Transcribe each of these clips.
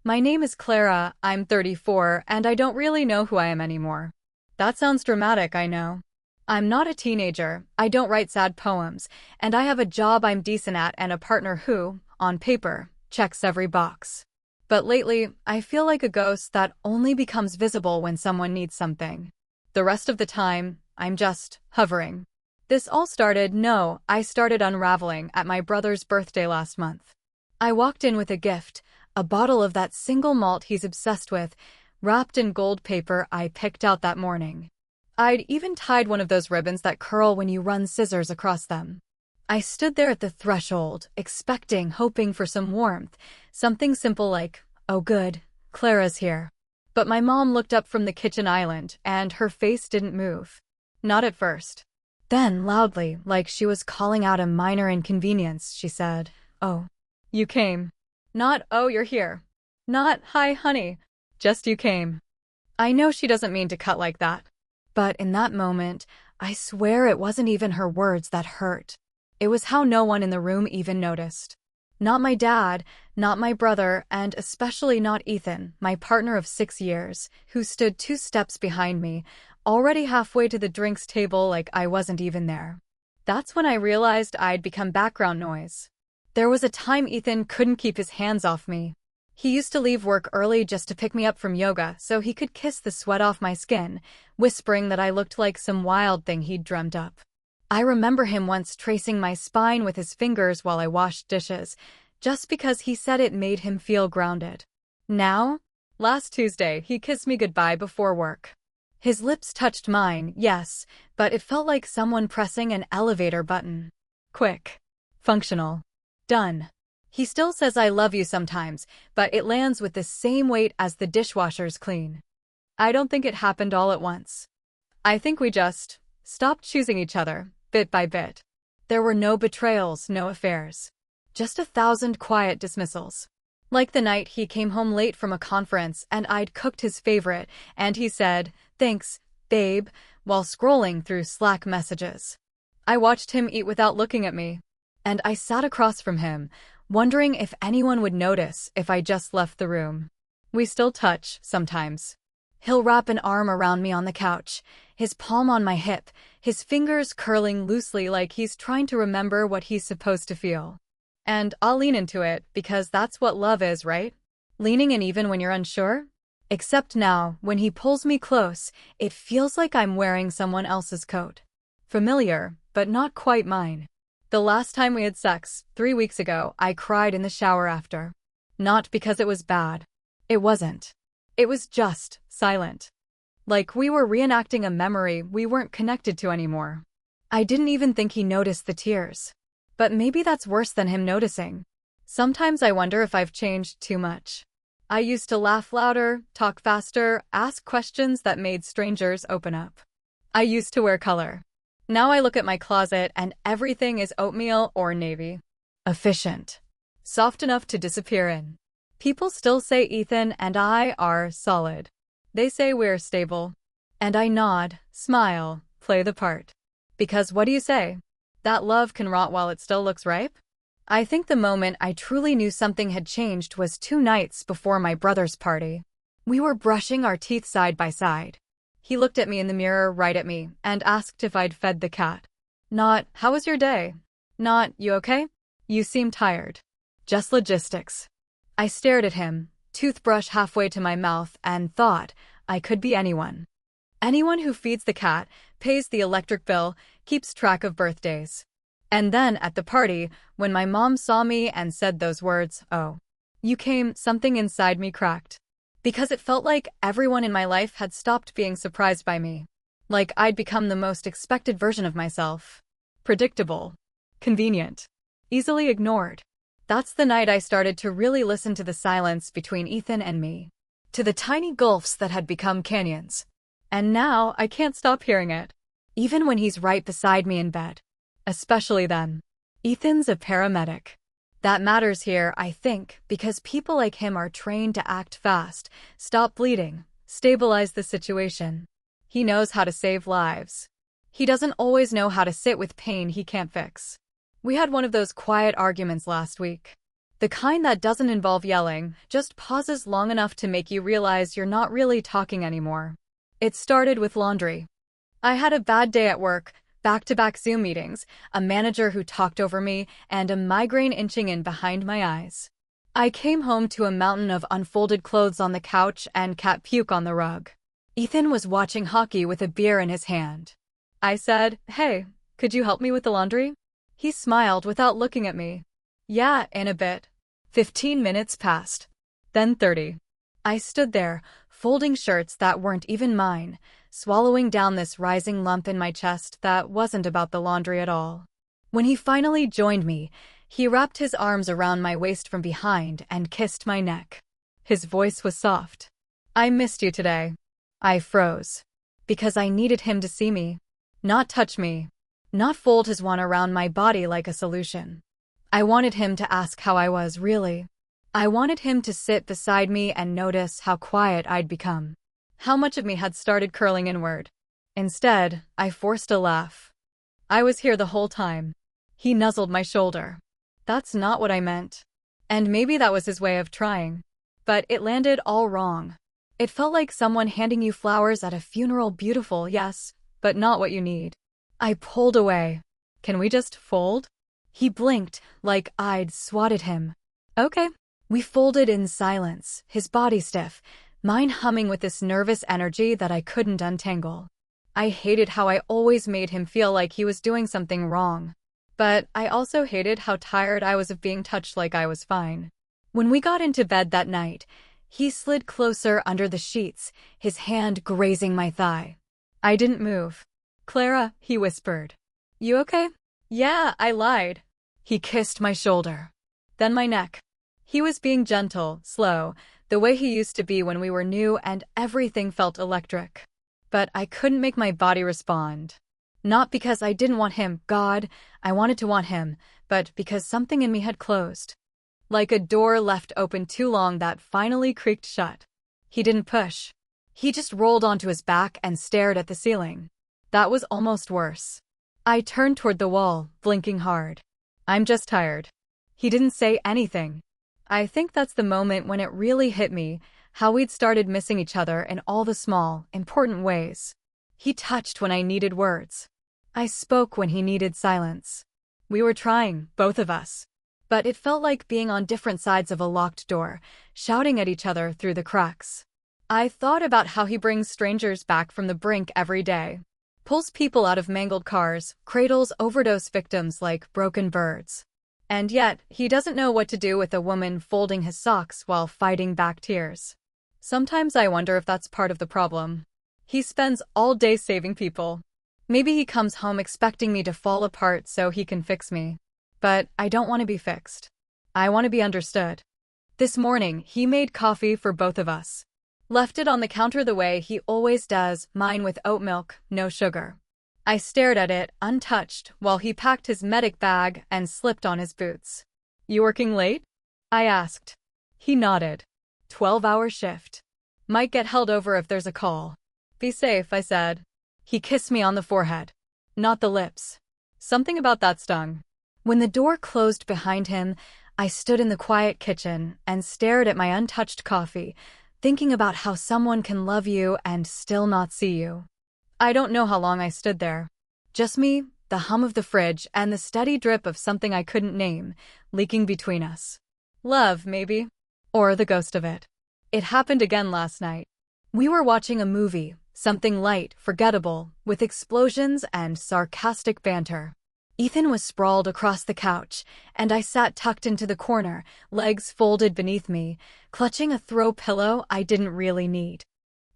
My name is Clara, I'm 34, and I don't really know who I am anymore. That sounds dramatic, I know. I'm not a teenager, I don't write sad poems, and I have a job I'm decent at and a partner who, on paper, checks every box. But lately, I feel like a ghost that only becomes visible when someone needs something. The rest of the time, I'm just hovering. I started unraveling at my brother's birthday last month. I walked in with a gift, a bottle of that single malt he's obsessed with, wrapped in gold paper I picked out that morning. I'd even tied one of those ribbons that curl when you run scissors across them. I stood there at the threshold, hoping for some warmth, something simple like, "Oh good, Clara's here." But my mom looked up from the kitchen island, and her face didn't move. Not at first. Then, loudly, like she was calling out a minor inconvenience, she said, "Oh, you came." Not, "Oh, you're here." Not, "Hi, honey." Just, "You came." I know she doesn't mean to cut like that. But in that moment, I swear it wasn't even her words that hurt. It was how no one in the room even noticed. Not my dad, not my brother, and especially not Ethan, my partner of 6 years, who stood 2 steps behind me, already halfway to the drinks table like I wasn't even there. That's when I realized I'd become background noise. There was a time Ethan couldn't keep his hands off me. He used to leave work early just to pick me up from yoga so he could kiss the sweat off my skin, whispering that I looked like some wild thing he'd dreamt up. I remember him once tracing my spine with his fingers while I washed dishes, just because he said it made him feel grounded. Now, last Tuesday, he kissed me goodbye before work. His lips touched mine, yes, but it felt like someone pressing an elevator button. Quick. Functional. Done. He still says I love you sometimes, but it lands with the same weight as the dishwasher's clean. I don't think it happened all at once. I think we just stopped choosing each other, bit by bit. There were no betrayals, no affairs. Just 1,000 quiet dismissals. Like the night he came home late from a conference and I'd cooked his favorite, and he said, "Thanks, babe," while scrolling through Slack messages. I watched him eat without looking at me, and I sat across from him, wondering if anyone would notice if I just left the room. We still touch, sometimes. He'll wrap an arm around me on the couch, his palm on my hip, his fingers curling loosely like he's trying to remember what he's supposed to feel. And I'll lean into it, because that's what love is, right? Leaning in even when you're unsure? Except now, when he pulls me close, it feels like I'm wearing someone else's coat. Familiar, but not quite mine. The last time we had sex, 3 weeks ago, I cried in the shower after. Not because it was bad. It wasn't. It was just silent. Like we were reenacting a memory we weren't connected to anymore. I didn't even think he noticed the tears. But maybe that's worse than him noticing. Sometimes I wonder if I've changed too much. I used to laugh louder, talk faster, ask questions that made strangers open up. I used to wear color. Now I look at my closet and everything is oatmeal or navy. Efficient. Soft enough to disappear in. People still say Ethan and I are solid. They say we're stable. And I nod, smile, play the part. Because what do you say? That love can rot while it still looks ripe? I think the moment I truly knew something had changed was 2 nights before my brother's party. We were brushing our teeth side by side. He looked at me in the mirror right at me and asked if I'd fed the cat. Not, "How was your day?" Not, "You okay? You seem tired." Just logistics. I stared at him, toothbrush halfway to my mouth, and thought, I could be anyone. Anyone who feeds the cat, pays the electric bill, keeps track of birthdays. And then, at the party, when my mom saw me and said those words, "Oh, you came," something inside me cracked. Because it felt like everyone in my life had stopped being surprised by me. Like I'd become the most expected version of myself. Predictable. Convenient. Easily ignored. That's the night I started to really listen to the silence between Ethan and me. To the tiny gulfs that had become canyons. And now I can't stop hearing it. Even when he's right beside me in bed. Especially then. Ethan's a paramedic. That matters here, I think, because people like him are trained to act fast, stop bleeding, stabilize the situation. He knows how to save lives. He doesn't always know how to sit with pain he can't fix. We had one of those quiet arguments last week. The kind that doesn't involve yelling, just pauses long enough to make you realize you're not really talking anymore. It started with laundry. I had a bad day at work, back-to-back Zoom meetings, a manager who talked over me, and a migraine inching in behind my eyes. I came home to a mountain of unfolded clothes on the couch and cat puke on the rug. Ethan was watching hockey with a beer in his hand. I said, "Hey, could you help me with the laundry?" He smiled without looking at me. "Yeah, in a bit." 15 minutes passed. Then 30. I stood there, folding shirts that weren't even mine, swallowing down this rising lump in my chest that wasn't about the laundry at all. When he finally joined me, he wrapped his arms around my waist from behind and kissed my neck. His voice was soft. "I missed you today." I froze. Because I needed him to see me. Not touch me. Not fold his one around my body like a solution. I wanted him to ask how I was, really. I wanted him to sit beside me and notice how quiet I'd become. How much of me had started curling inward. Instead, I forced a laugh. "I was here the whole time." He nuzzled my shoulder. "That's not what I meant." And maybe that was his way of trying. But it landed all wrong. It felt like someone handing you flowers at a funeral. Beautiful, yes, but not what you need. I pulled away. "Can we just fold?" He blinked, like I'd swatted him. "Okay." We folded in silence, his body stiff, mine humming with this nervous energy that I couldn't untangle. I hated how I always made him feel like he was doing something wrong. But I also hated how tired I was of being touched like I was fine. When we got into bed that night, he slid closer under the sheets, his hand grazing my thigh. I didn't move. "Clara," he whispered. "You okay?" "Yeah, I lied." He kissed my shoulder. Then my neck. He was being gentle, slow, the way he used to be when we were new, and everything felt electric. But I couldn't make my body respond. Not because I didn't want him, God, I wanted to want him, but because something in me had closed. Like a door left open too long that finally creaked shut. He didn't push. He just rolled onto his back and stared at the ceiling. That was almost worse. I turned toward the wall, blinking hard. "I'm just tired." He didn't say anything. I think that's the moment when it really hit me, how we'd started missing each other in all the small, important ways. He touched when I needed words. I spoke when he needed silence. We were trying, both of us. But it felt like being on different sides of a locked door, shouting at each other through the cracks. I thought about how he brings strangers back from the brink every day. Pulls people out of mangled cars, cradles overdose victims like broken birds. And yet, he doesn't know what to do with a woman folding his socks while fighting back tears. Sometimes I wonder if that's part of the problem. He spends all day saving people. Maybe he comes home expecting me to fall apart so he can fix me. But I don't want to be fixed. I want to be understood. This morning, he made coffee for both of us. Left it on the counter the way he always does, mine with oat milk, no sugar. I stared at it, untouched, while he packed his medic bag and slipped on his boots. "You working late?" I asked. He nodded. 12-hour shift. "Might get held over if there's a call." "Be safe," I said. He kissed me on the forehead. Not the lips. Something about that stung. When the door closed behind him, I stood in the quiet kitchen and stared at my untouched coffee, thinking about how someone can love you and still not see you. I don't know how long I stood there. Just me, the hum of the fridge, and the steady drip of something I couldn't name, leaking between us. Love, maybe. Or the ghost of it. It happened again last night. We were watching a movie, something light, forgettable, with explosions and sarcastic banter. Ethan was sprawled across the couch, and I sat tucked into the corner, legs folded beneath me, clutching a throw pillow I didn't really need.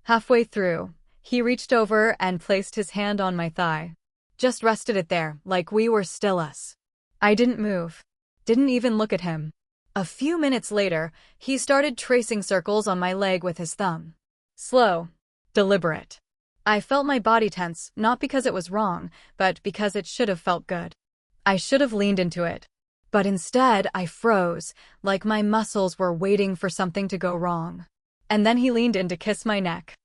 Halfway through, he reached over and placed his hand on my thigh. Just rested it there, like we were still us. I didn't move. Didn't even look at him. A few minutes later, he started tracing circles on my leg with his thumb. Slow. Deliberate. I felt my body tense, not because it was wrong, but because it should have felt good. I should have leaned into it. But instead, I froze, like my muscles were waiting for something to go wrong. And then he leaned in to kiss my neck.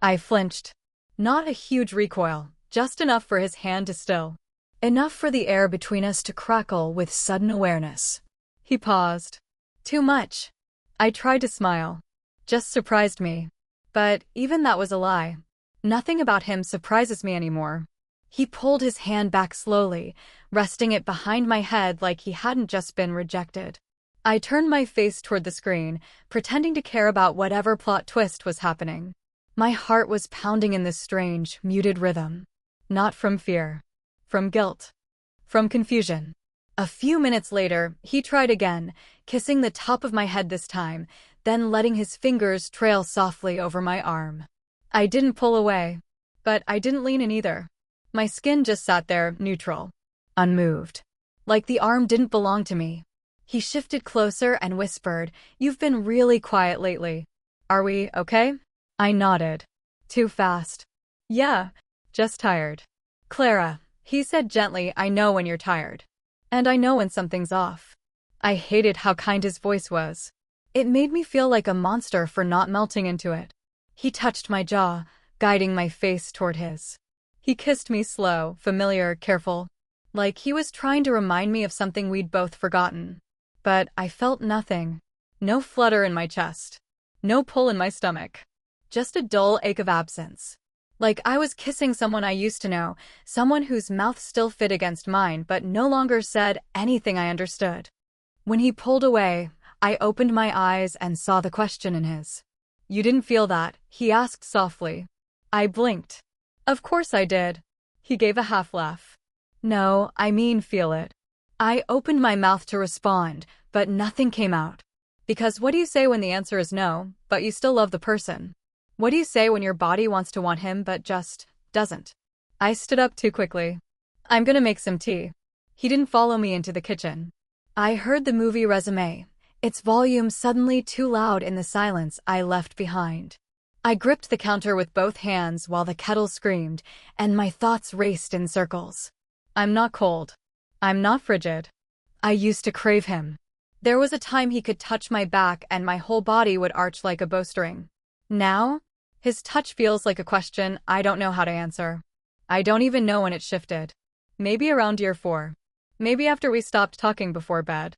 I flinched. Not a huge recoil, just enough for his hand to still. Enough for the air between us to crackle with sudden awareness. He paused. Too much. I tried to smile. Just surprised me. But even that was a lie. Nothing about him surprises me anymore. He pulled his hand back slowly, resting it behind my head like he hadn't just been rejected. I turned my face toward the screen, pretending to care about whatever plot twist was happening. My heart was pounding in this strange, muted rhythm. Not from fear. From guilt. From confusion. A few minutes later, he tried again, kissing the top of my head this time, then letting his fingers trail softly over my arm. I didn't pull away. But I didn't lean in either. My skin just sat there, neutral. Unmoved. Like the arm didn't belong to me. He shifted closer and whispered, "You've been really quiet lately. Are we okay?" I nodded. Too fast. "Yeah, just tired." "Clara," he said gently, "I know when you're tired. And I know when something's off." I hated how kind his voice was. It made me feel like a monster for not melting into it. He touched my jaw, guiding my face toward his. He kissed me slow, familiar, careful. Like he was trying to remind me of something we'd both forgotten. But I felt nothing. No flutter in my chest. No pull in my stomach. Just a dull ache of absence. Like I was kissing someone I used to know, someone whose mouth still fit against mine but no longer said anything I understood. When he pulled away, I opened my eyes and saw the question in his. "You didn't feel that?" he asked softly. I blinked. "Of course I did." He gave a half laugh. "No, I mean feel it." I opened my mouth to respond, but nothing came out. Because what do you say when the answer is no, but you still love the person? What do you say when your body wants to want him but just doesn't? I stood up too quickly. "I'm gonna make some tea." He didn't follow me into the kitchen. I heard the movie resume, its volume suddenly too loud in the silence I left behind. I gripped the counter with both hands while the kettle screamed, and my thoughts raced in circles. I'm not cold. I'm not frigid. I used to crave him. There was a time he could touch my back and my whole body would arch like a bowstring. Now, his touch feels like a question I don't know how to answer. I don't even know when it shifted. Maybe around year 4. Maybe after we stopped talking before bed.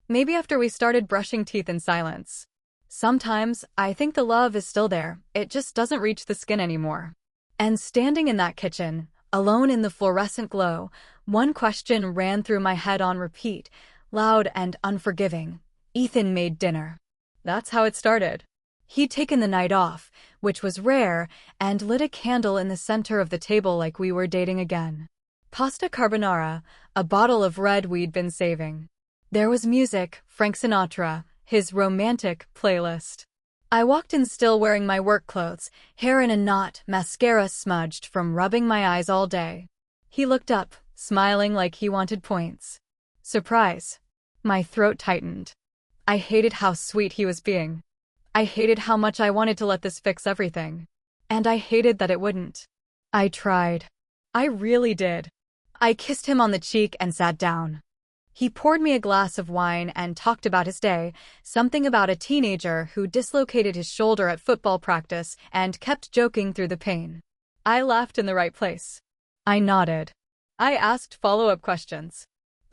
Maybe after we started brushing teeth in silence. Sometimes, I think the love is still there, it just doesn't reach the skin anymore. And standing in that kitchen, alone in the fluorescent glow, one question ran through my head on repeat, loud and unforgiving. Ethan made dinner. That's how it started. He'd taken the night off, which was rare, and lit a candle in the center of the table like we were dating again. Pasta carbonara, a bottle of red we'd been saving. There was music, Frank Sinatra, his romantic playlist. I walked in still wearing my work clothes, hair in a knot, mascara smudged from rubbing my eyes all day. He looked up, smiling like he wanted points. Surprise. My throat tightened. I hated how sweet he was being. I hated how much I wanted to let this fix everything. And I hated that it wouldn't. I tried. I really did. I kissed him on the cheek and sat down. He poured me a glass of wine and talked about his day, something about a teenager who dislocated his shoulder at football practice and kept joking through the pain. I laughed in the right place. I nodded. I asked follow-up questions.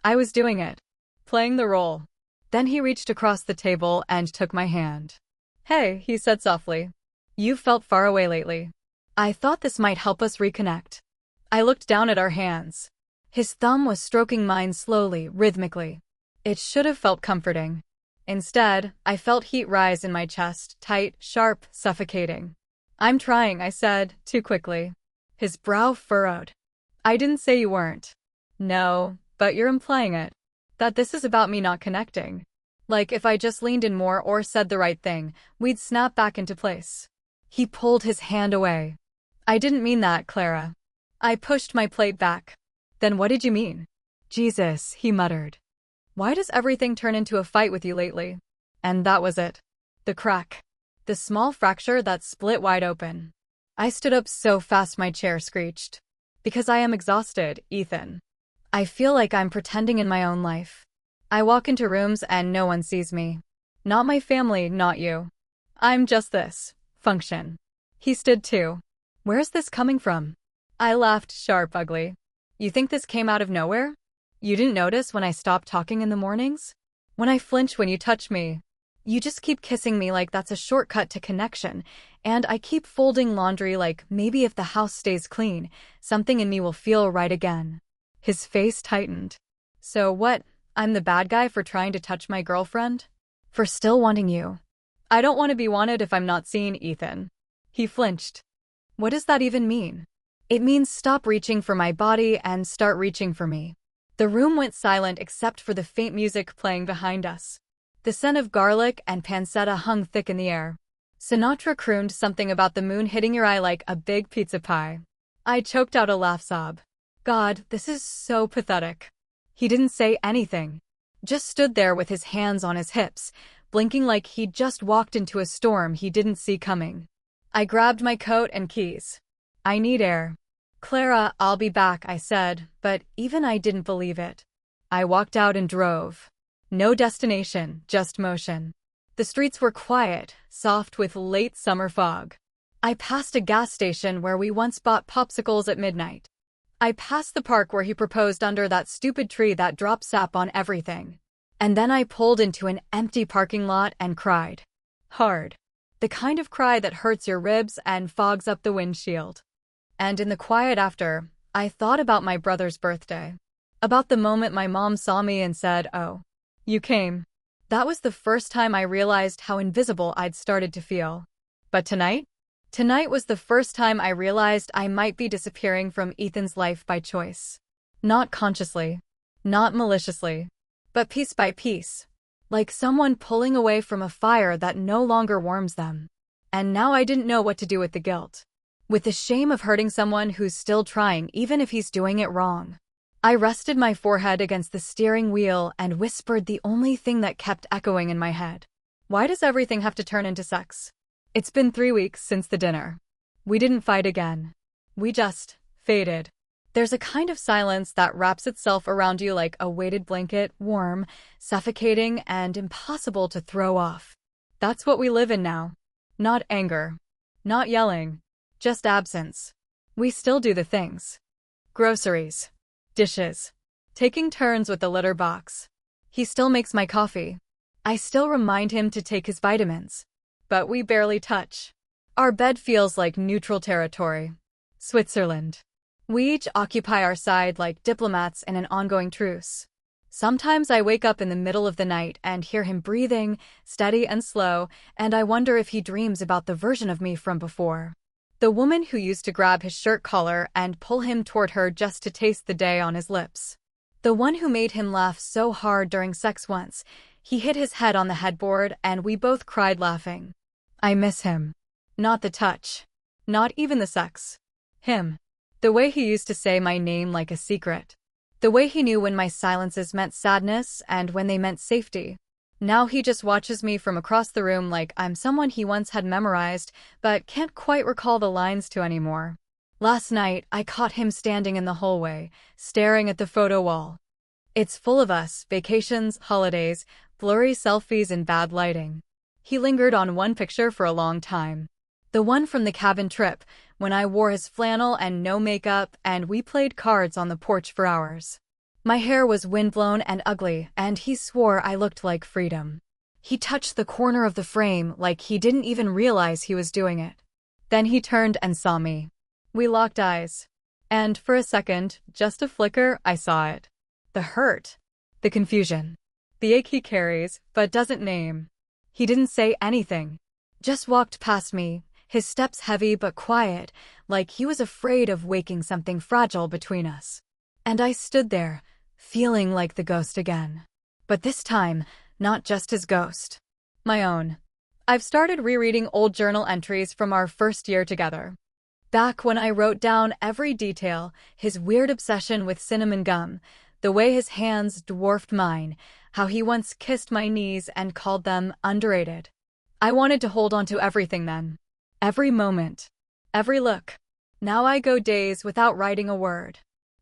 I was doing it. Playing the role. Then he reached across the table and took my hand. "Hey," he said softly. "You've felt far away lately. I thought this might help us reconnect." I looked down at our hands. His thumb was stroking mine slowly, rhythmically. It should have felt comforting. Instead, I felt heat rise in my chest, tight, sharp, suffocating. "I'm trying," I said, too quickly. His brow furrowed. "I didn't say you weren't." "No, but you're implying it. That this is about me not connecting. Like if I just leaned in more or said the right thing, we'd snap back into place." He pulled his hand away. "I didn't mean that, Clara." I pushed my plate back. "Then what did you mean?" "Jesus," he muttered. "Why does everything turn into a fight with you lately?" And that was it. The crack. The small fracture that split wide open. I stood up so fast my chair screeched. "Because I am exhausted, Ethan. I feel like I'm pretending in my own life. I walk into rooms and no one sees me. Not my family, not you. I'm just this. Function." He stood too. "Where's this coming from?" I laughed sharp, ugly. "You think this came out of nowhere? You didn't notice when I stopped talking in the mornings? When I flinch when you touch me. You just keep kissing me like that's a shortcut to connection, and I keep folding laundry like maybe if the house stays clean, something in me will feel right again. His face tightened. So what? I'm the bad guy for trying to touch my girlfriend? For still wanting you? I don't want to be wanted if I'm not seen, Ethan. He flinched. What does that even mean? It means stop reaching for my body and start reaching for me. The room went silent except for the faint music playing behind us. The scent of garlic and pancetta hung thick in the air. Sinatra crooned something about the moon hitting your eye like a big pizza pie. I choked out a laugh sob. God, this is so pathetic. He didn't say anything. Just stood there with his hands on his hips, blinking like he'd just walked into a storm he didn't see coming. I grabbed my coat and keys. I need air. Clara, I'll be back, I said, but even I didn't believe it. I walked out and drove. No destination, just motion. The streets were quiet, soft with late summer fog. I passed a gas station where we once bought popsicles at midnight. I passed the park where he proposed under that stupid tree that dropped sap on everything. And then I pulled into an empty parking lot and cried. Hard. The kind of cry that hurts your ribs and fogs up the windshield. And in the quiet after, I thought about my brother's birthday. About the moment my mom saw me and said, "Oh, you came." That was the first time I realized how invisible I'd started to feel. But tonight? Tonight was the first time I realized I might be disappearing from Ethan's life by choice. Not consciously. Not maliciously. But piece by piece. Like someone pulling away from a fire that no longer warms them. And now I didn't know what to do with the guilt. With the shame of hurting someone who's still trying even if he's doing it wrong. I rested my forehead against the steering wheel and whispered the only thing that kept echoing in my head. Why does everything have to turn into sex? It's been 3 weeks since the dinner. We didn't fight again. We just faded. There's a kind of silence that wraps itself around you like a weighted blanket, warm, suffocating, and impossible to throw off. That's what we live in now. Not anger. Not yelling. Just absence. We still do the things. Groceries. Dishes. Taking turns with the litter box. He still makes my coffee. I still remind him to take his vitamins. But we barely touch. Our bed feels like neutral territory. Switzerland. We each occupy our side like diplomats in an ongoing truce. Sometimes I wake up in the middle of the night and hear him breathing, steady and slow, and I wonder if he dreams about the version of me from before. The woman who used to grab his shirt collar and pull him toward her just to taste the day on his lips. The one who made him laugh so hard during sex once, he hit his head on the headboard and we both cried laughing. I miss him. Not the touch. Not even the sex. Him. The way he used to say my name like a secret. The way he knew when my silences meant sadness and when they meant safety. Now he just watches me from across the room like I'm someone he once had memorized, but can't quite recall the lines to anymore. Last night, I caught him standing in the hallway, staring at the photo wall. It's full of us, vacations, holidays, blurry selfies and bad lighting. He lingered on one picture for a long time. The one from the cabin trip, when I wore his flannel and no makeup and we played cards on the porch for hours. My hair was windblown and ugly, and he swore I looked like freedom. He touched the corner of the frame like he didn't even realize he was doing it. Then he turned and saw me. We locked eyes. And for a second, just a flicker, I saw it. The hurt. The confusion. The ache he carries, but doesn't name. He didn't say anything. Just walked past me, his steps heavy but quiet, like he was afraid of waking something fragile between us. And I stood there, feeling like the ghost again. But this time, not just his ghost. My own. I've started rereading old journal entries from our first year together. Back when I wrote down every detail, his weird obsession with cinnamon gum, the way his hands dwarfed mine, how he once kissed my knees and called them underrated. I wanted to hold on to everything then. Every moment. Every look. Now I go days without writing a word.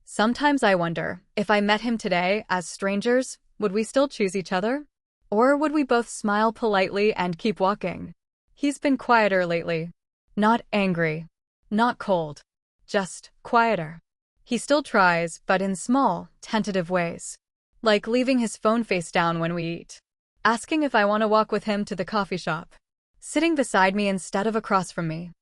Sometimes I wonder, if I met him today as strangers, would we still choose each other? Or would we both smile politely and keep walking? He's been quieter lately. Not angry. Not cold. Just quieter. He still tries, but in small, tentative ways. Like leaving his phone face down when we eat. asking if I want to walk with him to the coffee shop, sitting beside me instead of across from me.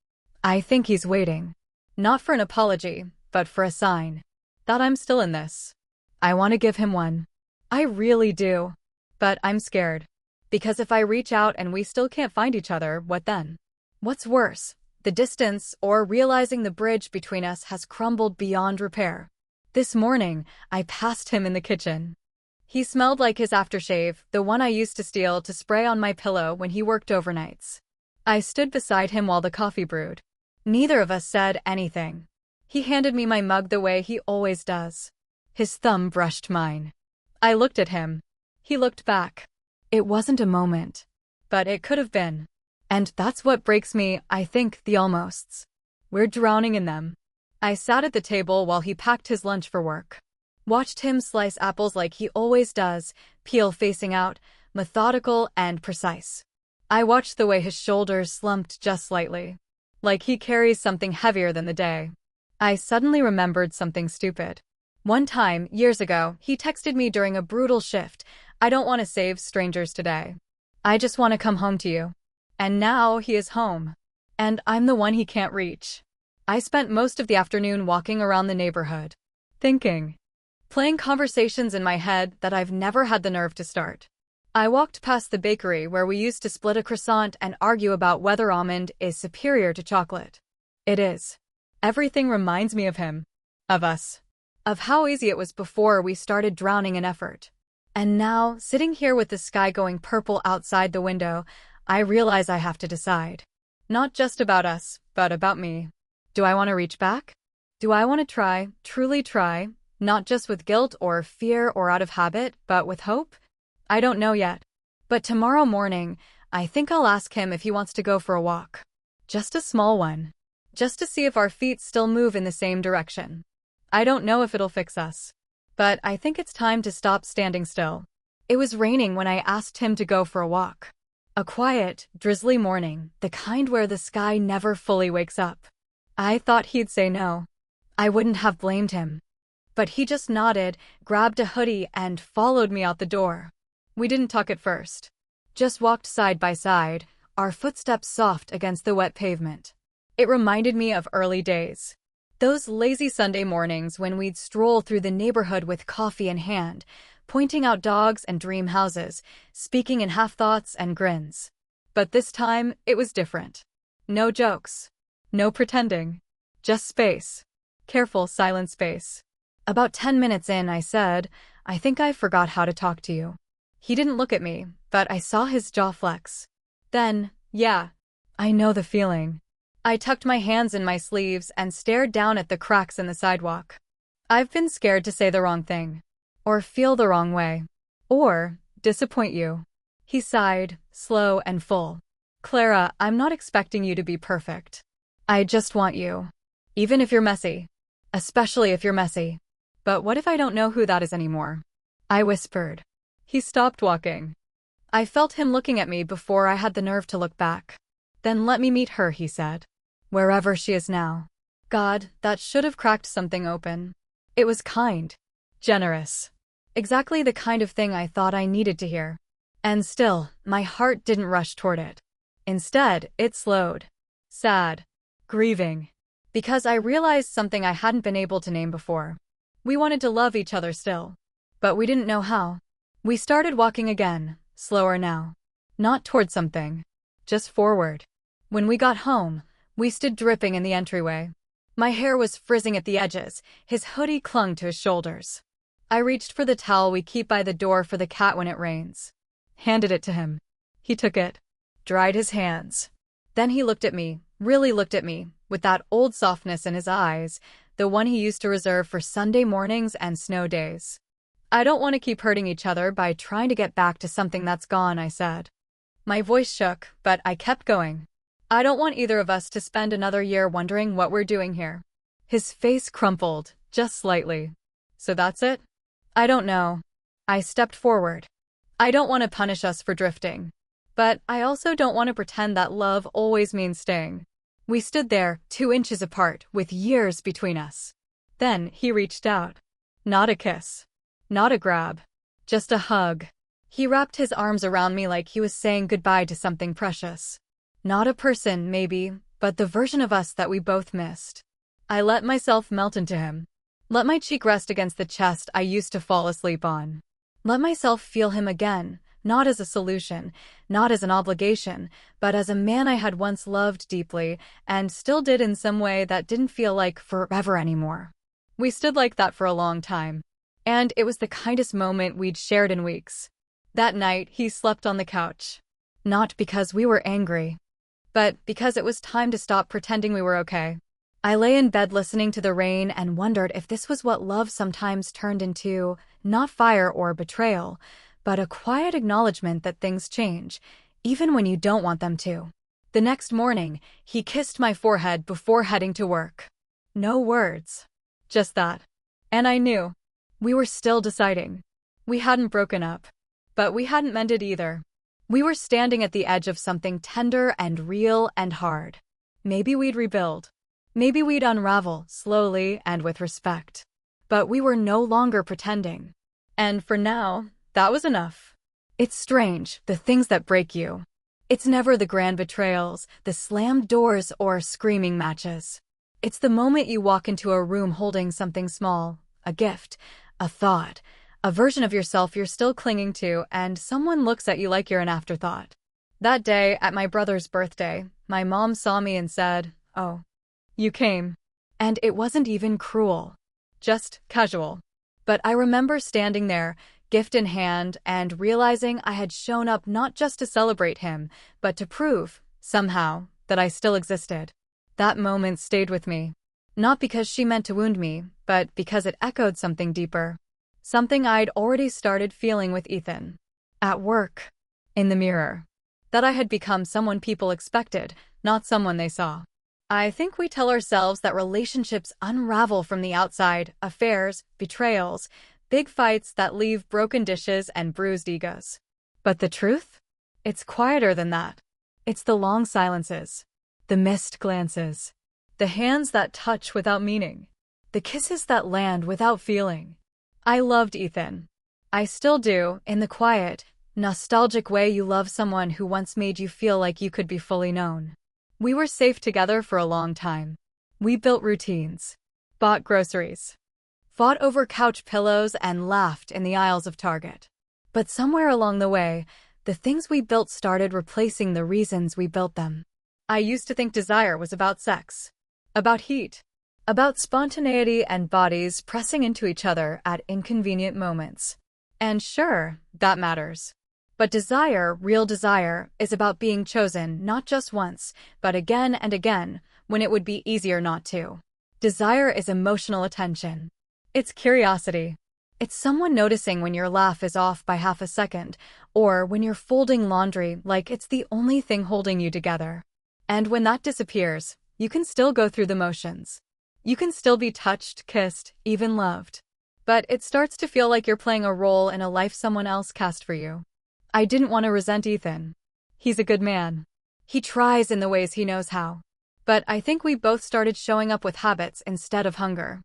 I think he's waiting. Not for an apology, but for a sign that I'm still in this. I want to give him one. I really do. But I'm scared. Because if I reach out and we still can't find each other, what then? What's worse, the distance or realizing the bridge between us has crumbled beyond repair? This morning, I passed him in the kitchen. He smelled like his aftershave, the one I used to steal to spray on my pillow when he worked overnights. I stood beside him while the coffee brewed. Neither of us said anything. He handed me my mug the way he always does. His thumb brushed mine. I looked at him. He looked back. It wasn't a moment, but it could have been. And that's what breaks me, I think, the almosts. We're drowning in them. I sat at the table while he packed his lunch for work. Watched him slice apples like he always does, peel facing out, methodical and precise. I watched the way his shoulders slumped just slightly, like he carries something heavier than the day. I suddenly remembered something stupid. One time, years ago, he texted me during a brutal shift, "I don't want to save strangers today. I just want to come home to you." And now he is home. And I'm the one he can't reach. I spent most of the afternoon walking around the neighborhood, thinking, playing conversations in my head that I've never had the nerve to start. I walked past the bakery where we used to split a croissant and argue about whether almond is superior to chocolate. It is. Everything reminds me of him. Of us. Of how easy it was before we started drowning in effort. And now, sitting here with the sky going purple outside the window, I realize I have to decide. Not just about us, but about me. Do I want to reach back? Do I want to try, truly try, not just with guilt or fear or out of habit, but with hope? I don't know yet. But tomorrow morning, I think I'll ask him if he wants to go for a walk. Just a small one. Just to see if our feet still move in the same direction. I don't know if it'll fix us. But I think it's time to stop standing still. It was raining when I asked him to go for a walk. A quiet, drizzly morning, the kind where the sky never fully wakes up. I thought he'd say no. I wouldn't have blamed him. But he just nodded, grabbed a hoodie, and followed me out the door. We didn't talk at first. Just walked side by side, our footsteps soft against the wet pavement. It reminded me of early days. Those lazy Sunday mornings when we'd stroll through the neighborhood with coffee in hand, pointing out dogs and dream houses, speaking in half-thoughts and grins. But this time, it was different. No jokes. No pretending. Just space. Careful, silent space. About 10 minutes in, I said, "I think I forgot how to talk to you." He didn't look at me, but I saw his jaw flex. Then, yeah, I know the feeling. I tucked my hands in my sleeves and stared down at the cracks in the sidewalk. I've been scared to say the wrong thing. Or feel the wrong way. Or disappoint you. He sighed, slow and full. "Clara, I'm not expecting you to be perfect. I just want you. Even if you're messy. Especially if you're messy. But what if I don't know who that is anymore?" I whispered. He stopped walking. I felt him looking at me before I had the nerve to look back. "Then let me meet her," he said. "Wherever she is now." God, that should have cracked something open. It was kind. Generous. Exactly the kind of thing I thought I needed to hear. And still, my heart didn't rush toward it. Instead, it slowed. Sad. Grieving. Because I realized something I hadn't been able to name before. We wanted to love each other still. But we didn't know how. We started walking again, slower now. Not toward something. Just forward. When we got home, we stood dripping in the entryway. My hair was frizzing at the edges, his hoodie clung to his shoulders. I reached for the towel we keep by the door for the cat when it rains. Handed it to him. He took it. Dried his hands. Then he looked at me, really looked at me, with that old softness in his eyes, the one he used to reserve for Sunday mornings and snow days. "I don't want to keep hurting each other by trying to get back to something that's gone," I said. My voice shook, but I kept going. "I don't want either of us to spend another year wondering what we're doing here." His face crumpled, just slightly. "So that's it?" "I don't know." I stepped forward. "I don't want to punish us for drifting. But I also don't want to pretend that love always means staying." We stood there, 2 inches apart, with years between us. Then he reached out. Not a kiss. Not a grab. Just a hug. He wrapped his arms around me like he was saying goodbye to something precious. Not a person, maybe, but the version of us that we both missed. I let myself melt into him. Let my cheek rest against the chest I used to fall asleep on. Let myself feel him again, not as a solution, not as an obligation, but as a man I had once loved deeply and still did in some way that didn't feel like forever anymore. We stood like that for a long time, and it was the kindest moment we'd shared in weeks. That night, he slept on the couch. Not because we were angry, but because it was time to stop pretending we were okay. I lay in bed listening to the rain and wondered if this was what love sometimes turned into, not fire or betrayal, but a quiet acknowledgement that things change, even when you don't want them to. The next morning, he kissed my forehead before heading to work. No words. Just that. And I knew. We were still deciding. We hadn't broken up. But we hadn't mended either. We were standing at the edge of something tender and real and hard. Maybe we'd rebuild. Maybe we'd unravel, slowly and with respect. But we were no longer pretending. And for now, that was enough. It's strange, the things that break you. It's never the grand betrayals, the slammed doors, or screaming matches. It's the moment you walk into a room holding something small, a gift, a thought, a version of yourself you're still clinging to, and someone looks at you like you're an afterthought. That day, at my brother's birthday, my mom saw me and said, "Oh, you came." And it wasn't even cruel. Just casual. But I remember standing there, gift in hand, and realizing I had shown up not just to celebrate him, but to prove, somehow, that I still existed. That moment stayed with me. Not because she meant to wound me, but because it echoed something deeper. Something I'd already started feeling with Ethan. At work. In the mirror. That I had become someone people expected, not someone they saw. I think we tell ourselves that relationships unravel from the outside, affairs, betrayals, big fights that leave broken dishes and bruised egos. But the truth? It's quieter than that. It's the long silences, the missed glances, the hands that touch without meaning, the kisses that land without feeling. I loved Ethan. I still do, in the quiet, nostalgic way you love someone who once made you feel like you could be fully known. We were safe together for a long time. We built routines, bought groceries, fought over couch pillows, and laughed in the aisles of Target. But somewhere along the way, the things we built started replacing the reasons we built them. I used to think desire was about sex, about heat, about spontaneity and bodies pressing into each other at inconvenient moments. And sure, that matters. But desire, real desire, is about being chosen not just once, but again and again, when it would be easier not to. Desire is emotional attention. It's curiosity. It's someone noticing when your laugh is off by half a second, or when you're folding laundry like it's the only thing holding you together. And when that disappears, you can still go through the motions. You can still be touched, kissed, even loved. But it starts to feel like you're playing a role in a life someone else cast for you. I didn't want to resent Ethan. He's a good man. He tries in the ways he knows how. But I think we both started showing up with habits instead of hunger.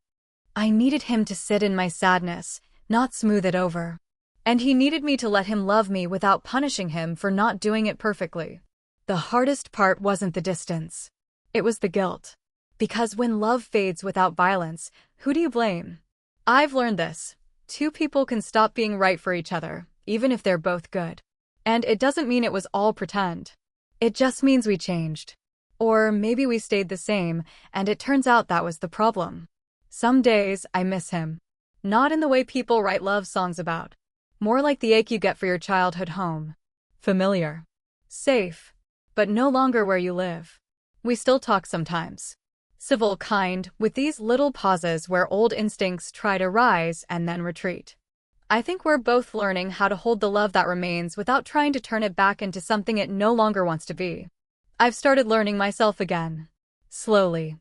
I needed him to sit in my sadness, not smooth it over. And he needed me to let him love me without punishing him for not doing it perfectly. The hardest part wasn't the distance. It was the guilt. Because when love fades without violence, who do you blame? I've learned this. Two people can stop being right for each other, even if they're both good. And it doesn't mean it was all pretend. It just means we changed. Or maybe we stayed the same, and it turns out that was the problem. Some days, I miss him. Not in the way people write love songs about. More like the ache you get for your childhood home. Familiar. Safe. But no longer where you live. We still talk sometimes. Civil, kind, with these little pauses where old instincts try to rise and then retreat. I think we're both learning how to hold the love that remains without trying to turn it back into something it no longer wants to be. I've started learning myself again. Slowly.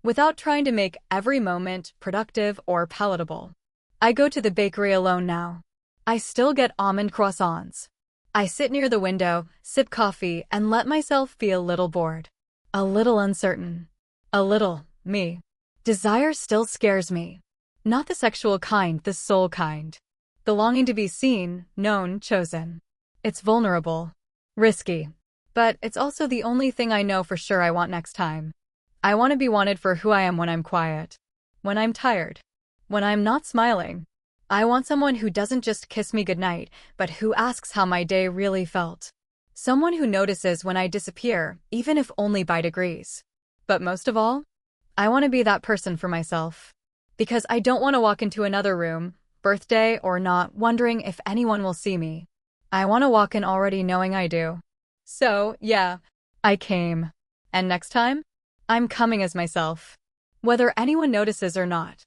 Without trying to make every moment productive or palatable. I go to the bakery alone now. I still get almond croissants. I sit near the window, sip coffee, and let myself be a little bored. A little uncertain. A little me. Desire still scares me. Not the sexual kind, the soul kind. The longing to be seen, known, chosen. It's vulnerable. Risky. But it's also the only thing I know for sure I want next time. I want to be wanted for who I am when I'm quiet. When I'm tired. When I'm not smiling. I want someone who doesn't just kiss me goodnight, but who asks how my day really felt. Someone who notices when I disappear, even if only by degrees. But most of all, I want to be that person for myself. Because I don't want to walk into another room, birthday or not, wondering if anyone will see me. I want to walk in already knowing I do. So, yeah, I came. And next time, I'm coming as myself. Whether anyone notices or not.